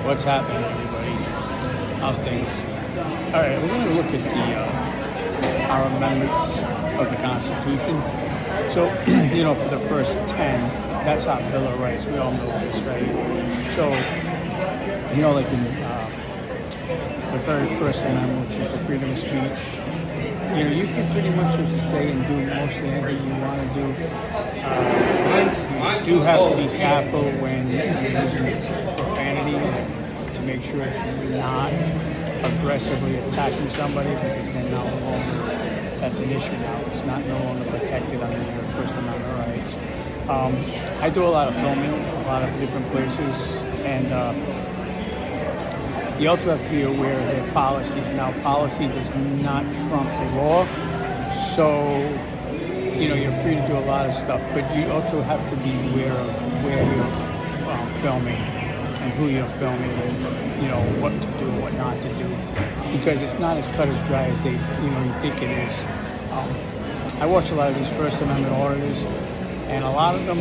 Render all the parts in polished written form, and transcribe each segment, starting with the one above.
What's happening, everybody? How's things? All right, we're going to look at our amendments of the Constitution. So, for the first 10, that's our Bill of Rights. We all know this, right? So, like in the very first amendment, which is the freedom of speech, you can pretty much just say and do mostly anything you want to do. You do have to be careful when you're using profanity to make sure it's not aggressively attacking somebody, because then no longer that's an issue now. It's not no longer protected under your First Amendment rights. I do a lot of filming, a lot of different places, and you also have to be aware of their policies. Now, policy does not trump law, so you're free to do a lot of stuff, but you also have to be aware of where you're filming and who you're filming, and what to do and what not to do, because it's not as cut as dry as you think it is. I watch a lot of these First Amendment auditors, and a lot of them,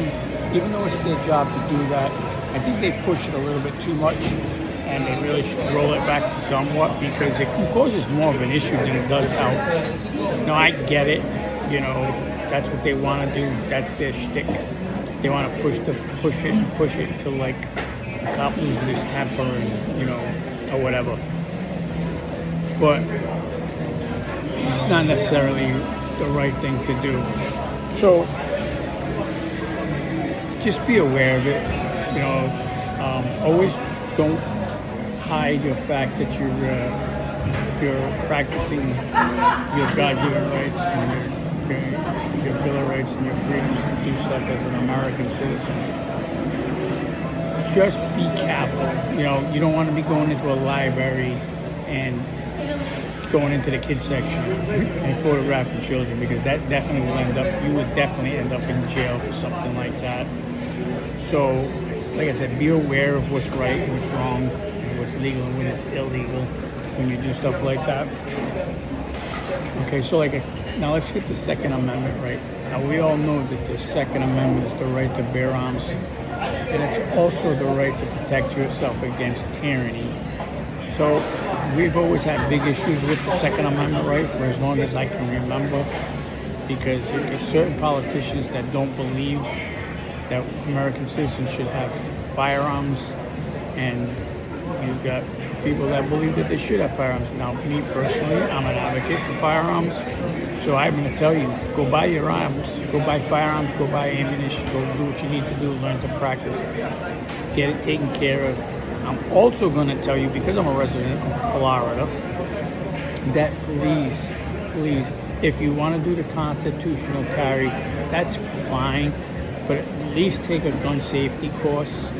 even though it's their job to do that, I think they push it a little bit too much, and they really should roll it back somewhat, because it causes more of an issue than it does help. I get it. That's what they want to do. That's their shtick. They want to push it to like the cop loses his temper, and or whatever. But it's not necessarily the right thing to do. So just be aware of it. Always don't hide your fact that you're practicing your God-given rights and your Bill of Rights and your freedoms to do stuff as an American citizen. Just be careful. You don't want to be going into a library and going into the kids section and photographing children, because that definitely you would definitely end up in jail for something like that. So, like I said, be aware of what's right and what's wrong, and what's legal and when it's illegal when you do stuff like that. Okay, so now let's hit the Second Amendment, right? Now, we all know that the Second Amendment is the right to bear arms, and it's also the right to protect yourself against tyranny. So we've always had big issues with the Second Amendment right for as long as I can remember, because there's certain politicians that don't believe that American citizens should have firearms, and you've got people that believe that they should have firearms. Now, me personally, I'm an advocate for firearms, so I'm going to tell you, go buy your arms, go buy firearms, go buy ammunition, go do what you need to do, learn to practice, get it taken care of. I'm also going to tell you, because I'm a resident of Florida, that please, if you want to do the constitutional carry, that's fine, but at least take a gun safety course,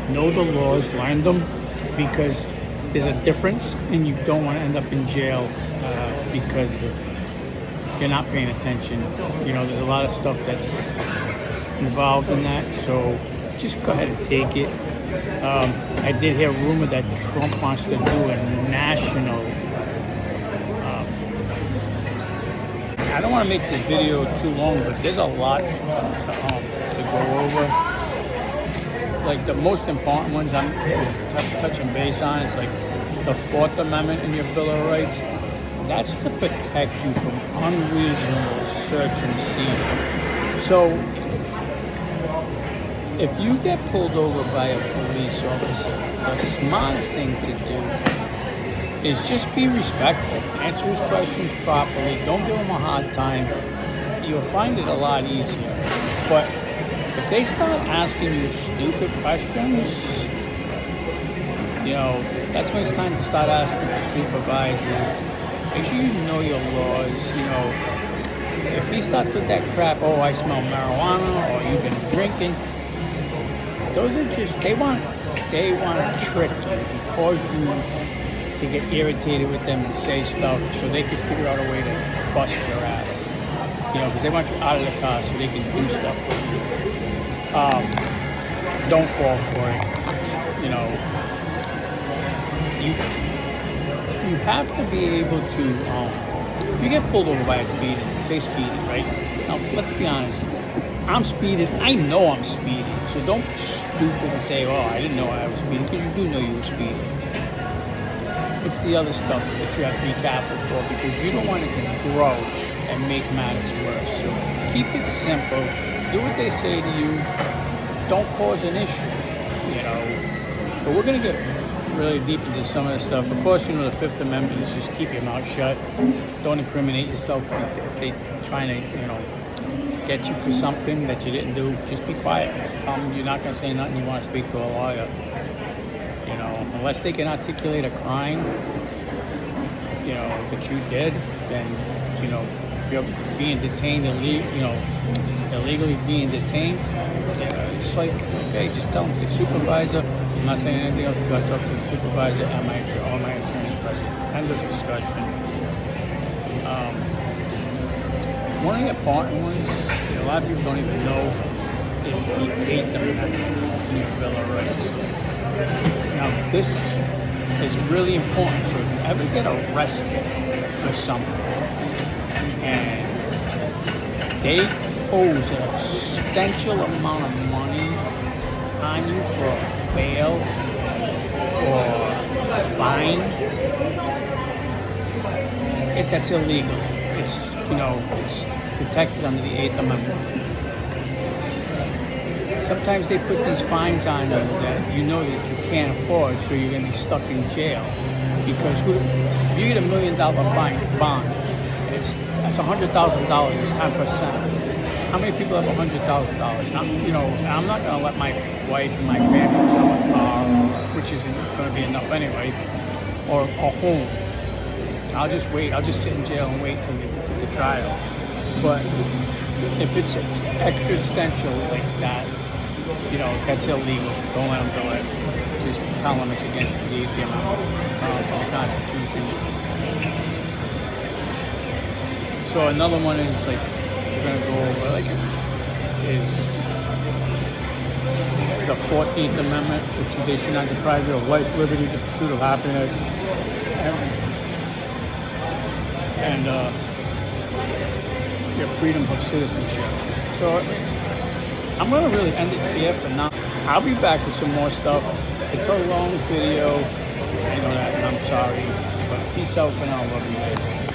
know the laws, learn them, because there's a difference, and you don't want to end up in jail because you're not paying attention. There's a lot of stuff that's involved in that, so just go ahead and take it. I did hear a rumor that Trump wants to do a national. I don't want to make this video too long, but there's a lot to go over. Like the most important ones I'm touching base on is like the Fourth Amendment in your Bill of Rights. That's to protect you from unreasonable search and seizure. So if you get pulled over by a police officer, the smartest thing to do is just be respectful, answer his questions properly, don't give him a hard time. You'll find it a lot easier. But if they start asking you stupid questions, that's when it's time to start asking for supervisors. Make sure you know your laws. If he starts with that crap, I smell marijuana, or you've been drinking, those are just, they want to trick you, cause you to get irritated with them and say stuff so they can figure out a way to bust your ass. Because they want you out of the car so they can do stuff with you. Don't fall for it. You have to be able to, you get pulled over by a speeding, right? Now, let's be honest. I'm speeding. I know I'm speeding. So don't be stupid and say, "Oh, I didn't know I was speeding," because you do know you were speeding. It's the other stuff that you have to be careful for because you don't want it to grow and make matters worse. So keep it simple. Do what they say to you. Don't cause an issue. You know. But we're gonna get really deep into some of the stuff. Of course, you know the Fifth Amendment is just keep your mouth shut. Don't incriminate yourself if they trying to, get you for something that you didn't do. Just be quiet. You're not gonna say nothing. You want to speak to a lawyer. Unless they can articulate a crime, that you did, then, if you're being detained illegally being detained, it's like, okay, just tell them, say, supervisor, I'm not saying anything else until I talk to the supervisor and all my attorneys present. End of discussion. One of the important ones, a lot of people don't even know, is the 8th Amendment in your Bill of Rights. Now, this is really important. So if you ever get arrested for something and they owes a substantial amount of money on you for bail or fine, that's illegal. It's protected under the 8th Amendment. Sometimes they put these fines on you that that you can't afford, so you're going to be stuck in jail. Because if you get $1 million bond, and that's $100,000, it's 10%. How many people have $100,000? I'm not going to let my wife and my family have a car, which isn't going to be enough anyway, or a home. I'll just wait. I'll just sit in jail and wait till the trial. But if it's existential like that, that's illegal. Don't let them do it. Just tell them it's against the Amendment of the Constitution. So another one is we're gonna go over is the 14th Amendment, which they should not deprive you of life, liberty, the pursuit of happiness, and your freedom of citizenship. So I'm going to really end it here for now. I'll be back with some more stuff. It's a long video. I know that, and I'm sorry. But peace out for now. Love you guys.